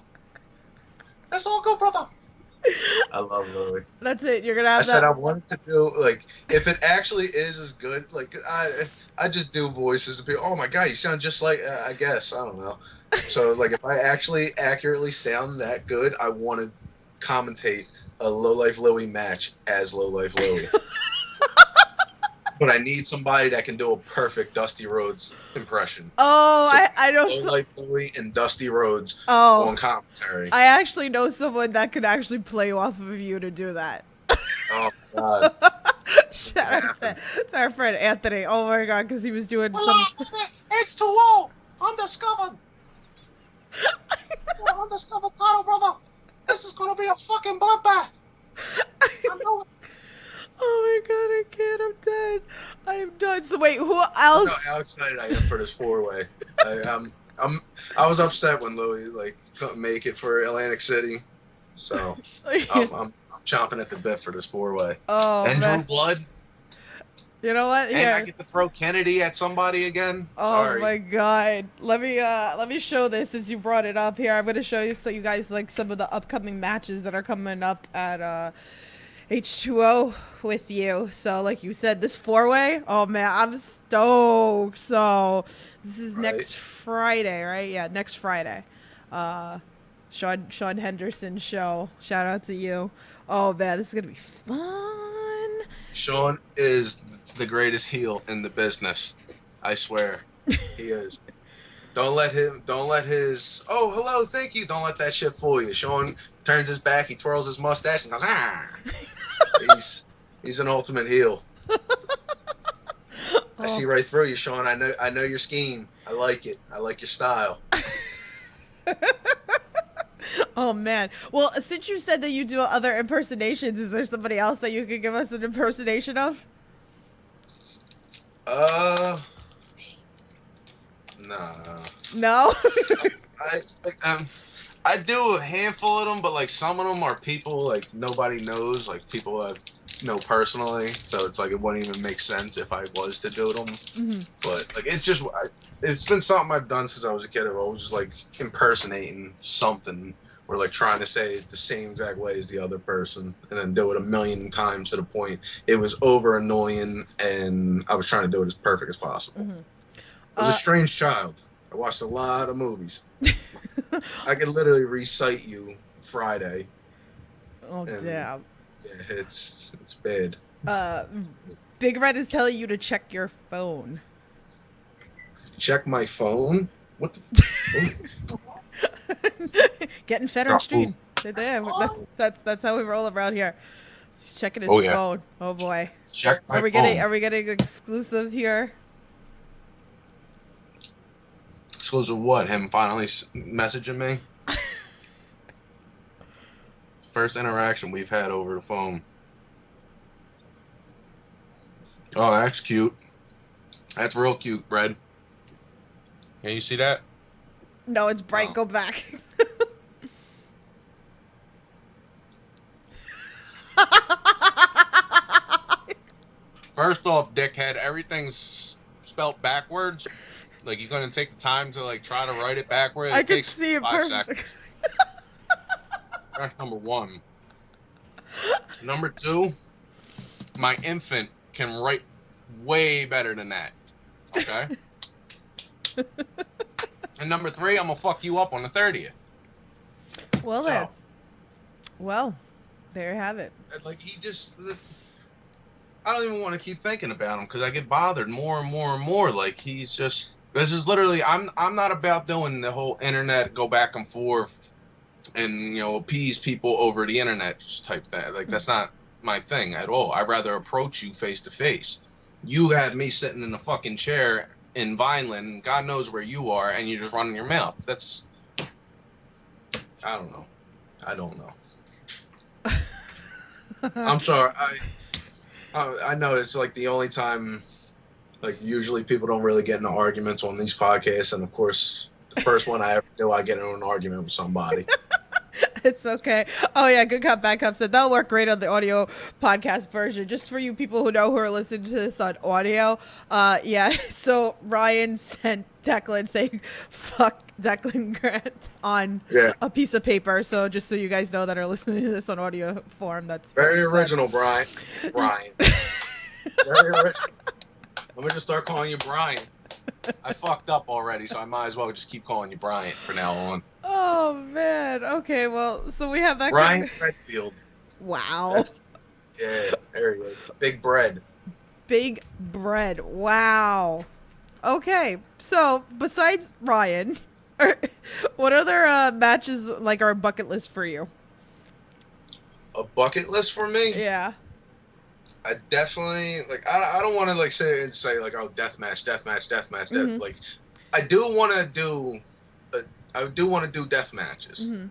That's all good, brother. I love Louie. That's it. You're going to have that. I said I wanted to do, like, if it actually is as good, like, I just do voices and people, oh my God, you sound just like, I guess, I don't know. So, like, if I actually accurately sound that good, I want to commentate a Low Life Louie match as Low Life Louie. But I need somebody that can do a perfect Dusty Rhodes impression. Oh, so I know. Low Life Louie and Dusty Rhodes on commentary. I actually know someone that could actually play off of you to do that. Oh, God. Shout out to our friend Anthony. Oh, my God, because he was doing It's too low. Undiscovered. Undiscovered title, brother. This is going to be a fucking bloodbath. I know it. Oh my God, I can't. I'm dead. I am done. So wait, who else? How excited I am for this 4-way. I was upset when Louie couldn't make it for Atlantic City, so I'm chomping at the bit for this 4-way. Oh, and man. Drew Blood. You know what? And I get to throw Kennedy at somebody again. Oh Sorry. my God. Let me show this since you brought it up here. I'm gonna show you so you guys like some of the upcoming matches that are coming up at H2O with you. So like you said, this 4-way, oh man, I'm stoked. So this is next Friday, right? Yeah, next Friday. Sean Henderson show. Shout out to you. Oh man, this is gonna be fun. Sean is the greatest heel in the business. I swear. He is. Don't let his oh hello, thank you. Don't let that shit fool you. Sean turns his back, he twirls his mustache and goes, He's an ultimate heel. I see right through you, Sean. I know your scheme. I like it. I like your style. Oh man. Well, since you said that you do other impersonations, is there somebody else that you could give us an impersonation of? No. I do a handful of them, but like some of them are people like nobody knows, like people I know personally. So it's like it wouldn't even make sense if I was to do them. Mm-hmm. But like it's been something I've done since I was a kid. I've always just like impersonating something or like trying to say it the same exact way as the other person, and then do it a million times to the point it was over annoying, and I was trying to do it as perfect as possible. Mm-hmm. I was a strange child. I watched a lot of movies. I could literally recite you Friday. Oh damn. Yeah, it's bad. Big Red is telling you to check your phone. Check my phone? What the Getting fed on stream. That's how we roll around here. He's checking his phone. Oh boy. Check my phone. Are we getting exclusive here? Exclusive what? Him finally messaging me? First interaction we've had over the phone. Oh, that's cute. That's real cute, Brad. Can you see that? No, it's bright. Oh. Go back. First off, dickhead, everything's spelt backwards. Like, you're gonna take the time to like try to write it backwards. I can see it 5 perfect. seconds. That's number one. Number two, my infant can write way better than that. Okay? And number three, I'm gonna fuck you up on the 30th. Well then. Well, there you have it. Like, I don't even want to keep thinking about him because I get bothered more and more and more. Like, he's just, this is literally, I'm not about doing the whole internet go back and forth and, appease people over the internet type thing. Like, that's not my thing at all. I'd rather approach you face to face. You have me sitting in a fucking chair in Vineland, God knows where you are, and you're just running your mouth. I don't know. I don't know. I'm sorry. I know it's like the only time. Like usually people don't really get into arguments on these podcasts, and of course, the first one I ever do, I get into an argument with somebody. It's okay. Oh yeah, Good Cop, Bad Cop said that'll work great on the audio podcast version. Just for you people who are listening to this on audio. Yeah. So Ryan sent Declan saying "fuck Declan Grant" on a piece of paper. So just so you guys know that are listening to this on audio form, that's very original, Brian. Brian. Very original. I'm gonna just start calling you Brian. I fucked up already, so I might as well just keep calling you Brian from now on. Oh man. Okay. Well, so we have that. Brian Redfield. Wow. Yeah, there he is. Big bread. Big bread. Wow. Okay. So besides Ryan, what other matches like are a bucket list for you? A bucket list for me? Yeah. I definitely like. I don't want to like say like, oh, death match. Mm-hmm. Like, I do want to do. I do want to do death matches. Mm-hmm.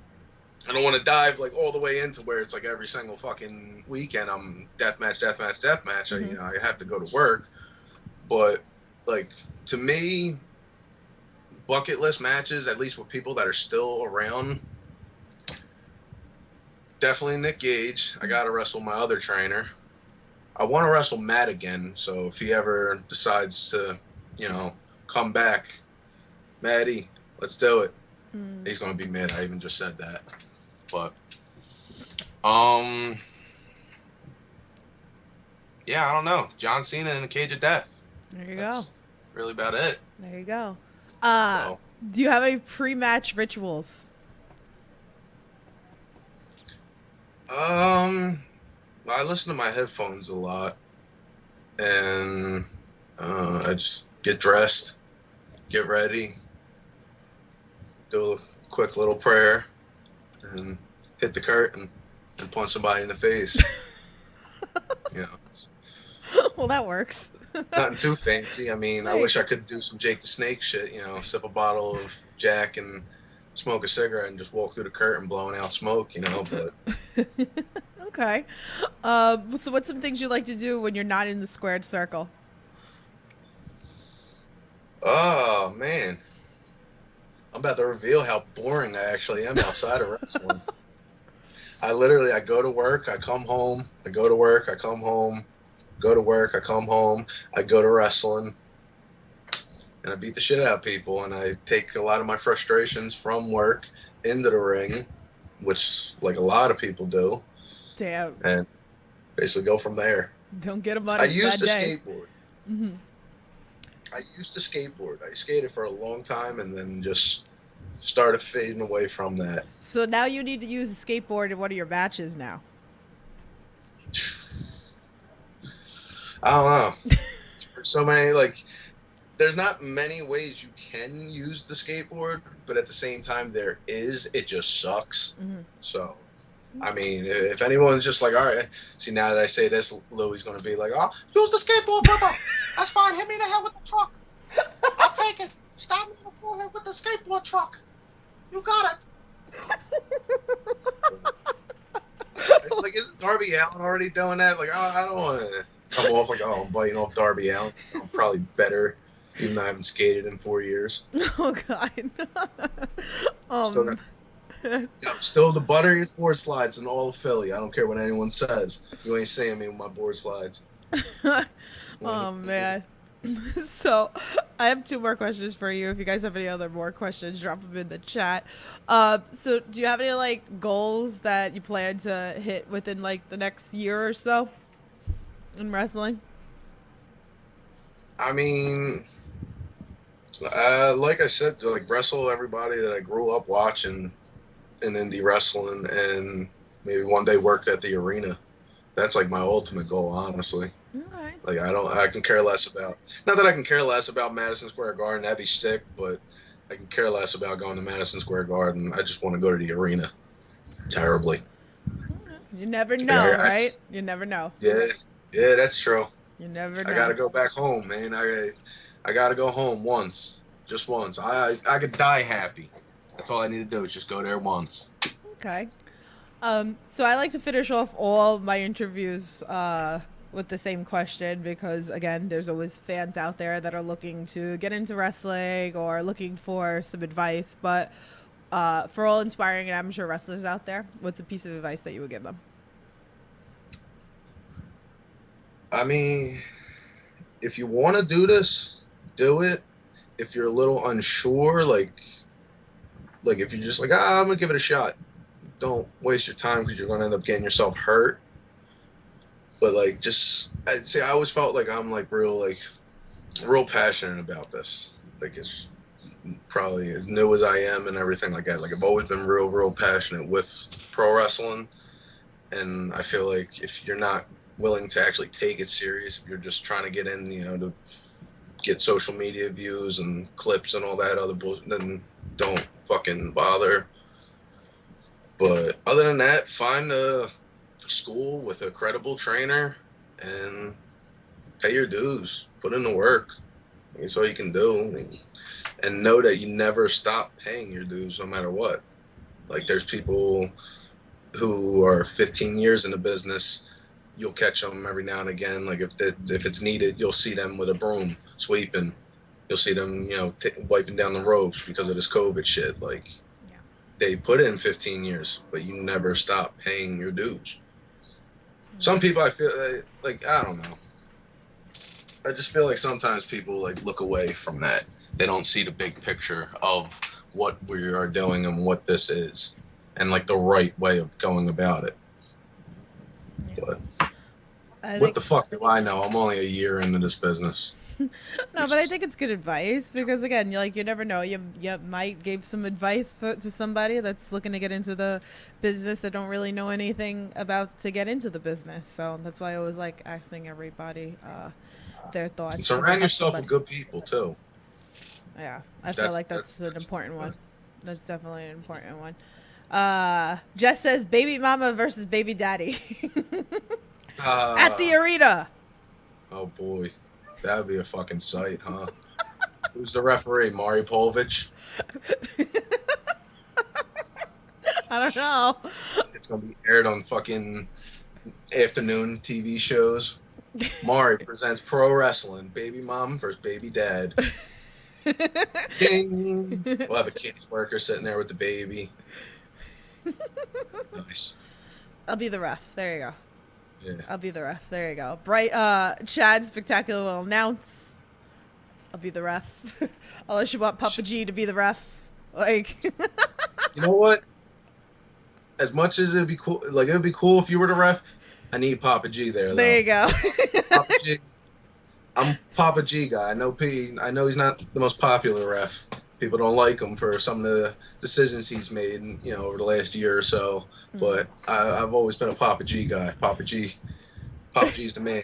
I don't want to dive like all the way into where it's like every single fucking weekend I'm death match. Mm-hmm. I have to go to work, but like to me, bucket list matches, at least with people that are still around. Definitely Nick Gage. I gotta wrestle my other trainer. I want to wrestle Matt again, so if he ever decides to, come back, Matty, let's do it. He's gonna be mad. I even just said that, but yeah, I don't know. John Cena in a cage of death. There you That's go. really about it. There you go. So, Do you have any pre-match rituals? I listen to my headphones a lot, and I just get dressed, get ready, do a quick little prayer, and hit the curtain and punch somebody in the face. Well, that works. Nothing too fancy. I mean, I wish I could do some Jake the Snake shit, sip a bottle of Jack and smoke a cigarette and just walk through the curtain blowing out smoke, but... Okay. So what's some things you like to do when you're not in the squared circle? Oh, man. I'm about to reveal how boring I actually am outside of wrestling. I go to work, I come home, I go to work, I come home, go to work, I come home, I go to wrestling, and I beat the shit out of people, and I take a lot of my frustrations from work into the ring, which, like a lot of people do. Damn. And basically go from there. Don't get them on I a bad used to day. skateboard. Mm-hmm. I used to skateboard. I skated for a long time and then just started fading away from that. So now you need to use a skateboard in one of your matches now. I don't know. There's so many, there's not many ways you can use the skateboard, but at the same time there is. It just sucks. Mm-hmm. So... I mean, if anyone's just like, all right, see, now that I say this, Louie's going to be like, oh, use the skateboard, brother. That's fine. Hit me in the head with the truck. I'll take it. Stab me in the forehead with the skateboard truck. You got it. Isn't Darby Allin already doing that? I don't want to come off like, oh, I'm biting off Darby Allin. I'm probably better, even though I haven't skated in 4 years. Oh, God. Still the butteriest board slides in all of Philly. I don't care what anyone says. You ain't seeing me with my board slides. Oh, man. So I have 2 more questions for you. If you guys have any more questions, drop them in the chat. So do you have any goals that you plan to hit within the next year or so in wrestling? I mean, like I said, wrestle everybody that I grew up watching in indie wrestling, and maybe one day worked at the arena. That's my ultimate goal, honestly. Okay. I can care less about, not that I can care less about Madison Square Garden, that'd be sick, but I can care less about going to Madison Square Garden. I just want to go to the arena. Terribly. You never know, right? You never know. Yeah, that's true. You never know. I gotta go back home, man. I gotta go home once. Just once. I could die happy. That's all I need to do is just go there once. Okay. So I like to finish off all my interviews with the same question because, again, there's always fans out there that are looking to get into wrestling or looking for some advice. But for all inspiring and amateur wrestlers out there, what's a piece of advice that you would give them? I mean, if you want to do this, do it. If you're a little unsure, like if you're just like, I'm going to give it a shot, don't waste your time because you're going to end up getting yourself hurt. But, like, I'd say I always felt like I'm, like, real passionate about this. Like, it's probably as new as I am and everything like that. Like, I've always been real passionate with pro wrestling. And I feel like if you're not willing to actually take it serious, if you're just trying to get in, to get social media views and clips and all that other bullshit, then don't fucking bother. But other than that, find a school with a credible trainer and pay your dues. Put in the work. That's all you can do. And know that you never stop paying your dues no matter what. Like, there's people who are 15 years in the business. You'll catch them every now and again. Like, if it's needed, you'll see them with a broom sweeping. You'll see them, wiping down the ropes because of this COVID shit. Like, they put in 15 years, but you never stop paying your dues. Some people, I feel like, I don't know. I just feel like sometimes people, like, look away from that. They don't see the big picture of what we are doing and what this is and, like, the right way of going about it. But what the fuck do I know? I'm only a year into this business. No, but I think it's good advice because, again, you never know. You might give some advice to somebody that's looking to get into the business that don't really know anything about to get into the business. So that's why I always like asking everybody their thoughts. And surround yourself with good people too. Yeah, I feel like that's an important one. That's definitely an important one. Jess says baby mama versus baby daddy at the arena. Oh boy. That would be a fucking sight, huh? Who's the referee? Mari Povich? I don't know. It's going to be aired on fucking afternoon TV shows. Mari presents pro wrestling. Baby mom versus baby dad. Ding! We'll have a case worker sitting there with the baby. Nice. I'll be the ref. There you go. Yeah. I'll be the ref. There you go. Chad Spectacular will announce. I'll be the ref. Unless you want Papa G to be the ref. Like, you know what? As much as it'd be cool, if you were the ref. I need Papa G there. Though. There you go. Papa G. I'm Papa G guy. I know he's not the most popular ref. People don't like him for some of the decisions he's made, over the last year or so. But I've always been a Papa G guy. Papa G's the man.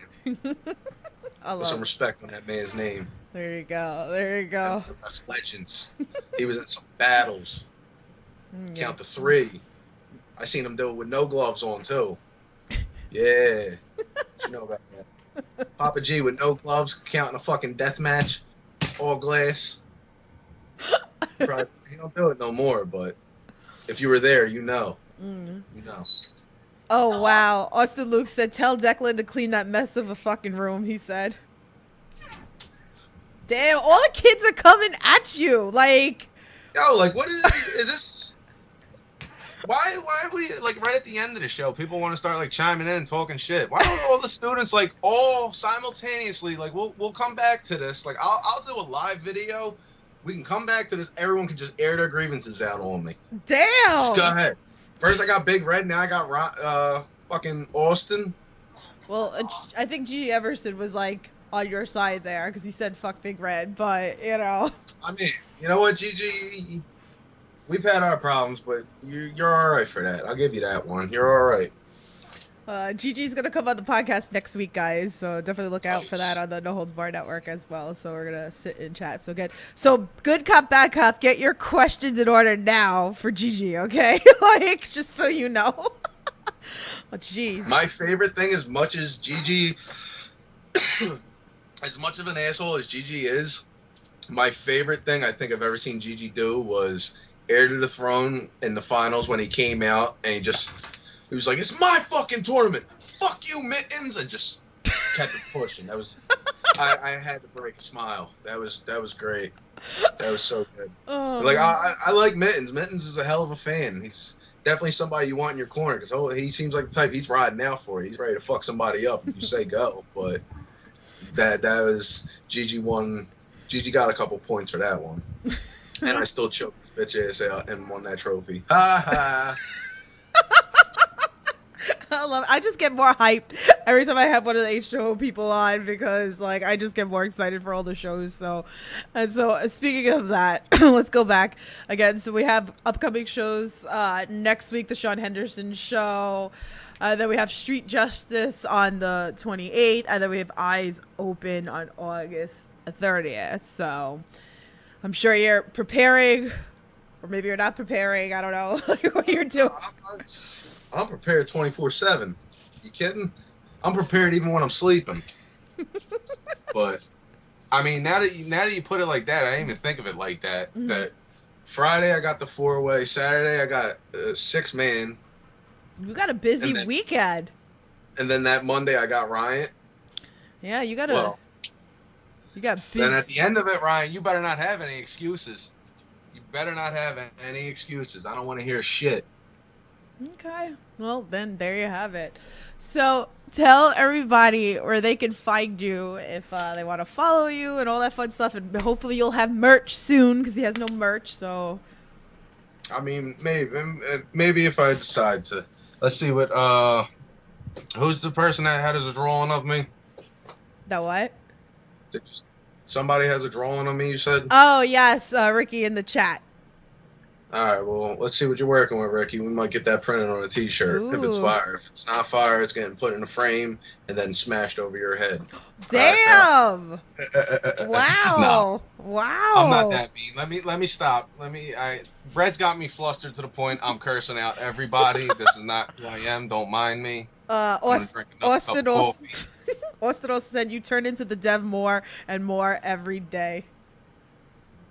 Put some respect on that man's name. There you go. Legends. He was in some battles. Count to 3. I seen him do it with no gloves on too. Yeah. What you know about that? Papa G with no gloves, counting a fucking death match, all glass. He don't do it no more, but if you were there, you know. You know. Oh, wow. Austin Luke said, tell Declan to clean that mess of a fucking room, he said. Damn, all the kids are coming at you. Like... Yo, like, what is this? Why are we, like, right at the end of the show, people want to start, like, chiming in and talking shit? Why don't all the students, like, all simultaneously, like, we'll come back to this. Like, I'll do a live video. We can come back to this. Everyone can just air their grievances out on me. Damn. Just go ahead. First I got Big Red, now I got fucking Austin. Well, I think Gigi Everson was, like, on your side there because he said fuck Big Red, but, I mean, you know what, Gigi? We've had our problems, but you're all right for that. I'll give you that one. You're all right. Gigi's going to come on the podcast next week, guys, so definitely look out for that on the No Holds Barred Network as well. So we're going to sit and chat. So good cop, bad cop, get your questions in order now for Gigi, okay? Like, just so you know. Oh, jeez. My favorite thing, as much as Gigi, as much of an asshole as Gigi is, my favorite thing I think I've ever seen Gigi do was heir to the throne in the finals when he came out and he was like, "It's my fucking tournament. Fuck you, Mittens," and just kept it pushing. I had to break a smile. That was great. That was so good. Like I like Mittens. Mittens is a hell of a fan. He's definitely somebody you want in your corner because he seems like the type he's riding out for. He's ready to fuck somebody up if you say go. But that was Gigi won. Gigi got a couple points for that one, and I still choked this bitch ass out and won that trophy. Ha ha. I just get more hyped every time I have one of the H2O people on because like I just get more excited for all the shows. So speaking of that, let's go back again. So we have upcoming shows next week, the Sean Henderson show. Then we have Street Justice on the 28th, and then we have Eyes Open on August 30th. So I'm sure you're preparing, or maybe you're not preparing. I don't know what you're doing. I'm prepared 24/7. You kidding? I'm prepared even when I'm sleeping. But I mean, now that you put it like that, I didn't even think of it like that. Mm-hmm. That Friday I got the 4-way. Saturday I got 6-man. You got a busy weekend. And then that Monday I got Ryan. Yeah, you got busy. Then at the end of it, Ryan, you better not have any excuses. You better not have any excuses. I don't want to hear shit. Okay. Well, then there you have it. So tell everybody where they can find you if they want to follow you and all that fun stuff. And hopefully you'll have merch soon because he has no merch. So, I mean, maybe if I decide to. Let's see what. Who's the person that had a drawing of me? The what? Somebody has a drawing of me, you said? Oh, yes. Ricky in the chat. All right, well, let's see what you're working with, Ricky. We might get that printed on a T-shirt if it's fire. If it's not fire, it's getting put in a frame and then smashed over your head. Damn! Right, wow! No, wow! I'm not that mean. Let me stop. Brett's got me flustered to the point I'm cursing out everybody. This is not who I am. Don't mind me. Austin also said you turn into the dev more and more every day.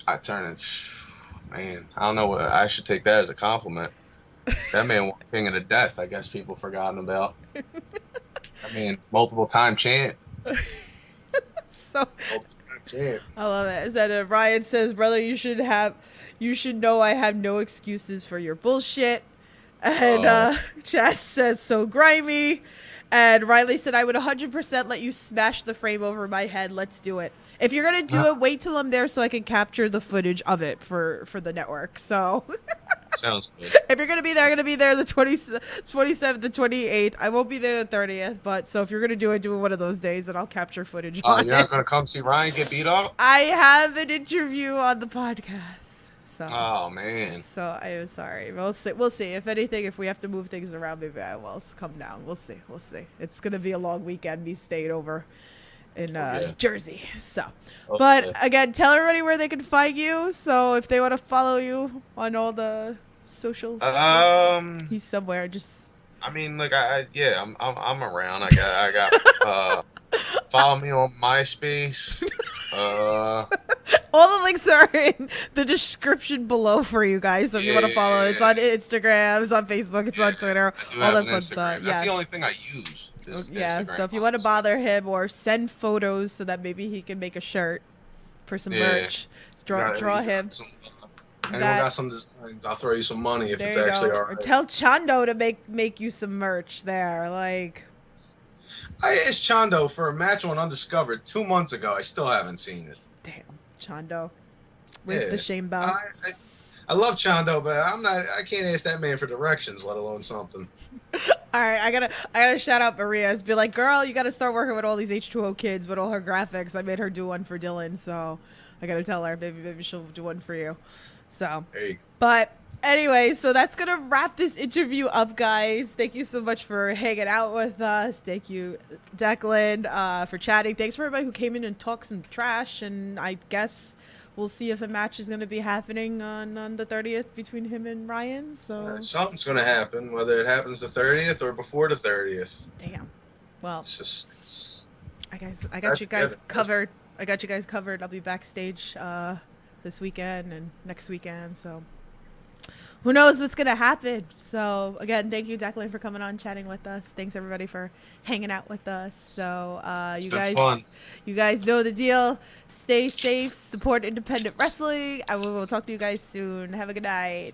I turn it. Man, I don't know what I should take that as a compliment. That man won King of the Death. I guess people forgotten about. I mean, multiple time champ. I love it. Is that Ryan says, brother, you should know I have no excuses for your bullshit. And Chad says, so grimy. And Riley said, I would 100% let you smash the frame over my head. Let's do it. If you're going to do it, wait till I'm there so I can capture the footage of it for the network. So sounds good. If you're going to be there, I'm going to be there the 27th, the 28th. I won't be there the 30th. But so if you're going to do it one of those days and I'll capture footage on you're not going to come see Ryan get beat up? I have an interview on the podcast. So, oh, man. So I am sorry. We'll see. If anything, if we have to move things around, maybe I will come down. We'll see. It's going to be a long weekend. Me staying over in Jersey. So, okay. But again, tell everybody where they can find you. So if they want to follow you on all the socials, he's somewhere. Just. I mean, like I'm around. I got follow me on MySpace. All the links are in the description below for you guys. So if you want to follow, it's on Instagram, it's on Facebook, it's on Twitter, all that fun stuff. That's the only thing I use. Instagram, so if you want to bother him or send photos so that maybe he can make a shirt for some merch, draw him. Anyone got some designs, I'll throw you some money if it's actually all right. Or tell Chando to make you some merch there. Like, I asked Chando for a match on Undiscovered 2 months ago. I still haven't seen it. Damn, Chando. Where's the shame bell? I love Chando, but I can't ask that man for directions, let alone something. All right, I gotta shout out Maria. It's be like, girl, you gotta start working with all these H2O kids with all her graphics. I made her do one for Dylan, so I gotta tell her maybe she'll do one for you. So, but anyway, so that's gonna wrap this interview up, guys. Thank you so much for hanging out with us. Thank you, Declan, for chatting. Thanks for everybody who came in and talked some trash. And I guess we'll see if a match is going to be happening on the 30th between him and Ryan. So something's going to happen, whether it happens the 30th or before the 30th. Damn. Well, I got you guys given. covered. I got you guys covered. I'll be backstage this weekend and next weekend. So who knows what's gonna happen. So again, thank you, Declan, for coming on, chatting with us. Thanks everybody for hanging out with us. So It's been fun. you guys know the deal. Stay safe, support independent wrestling, and we will talk to you guys soon. Have a good night.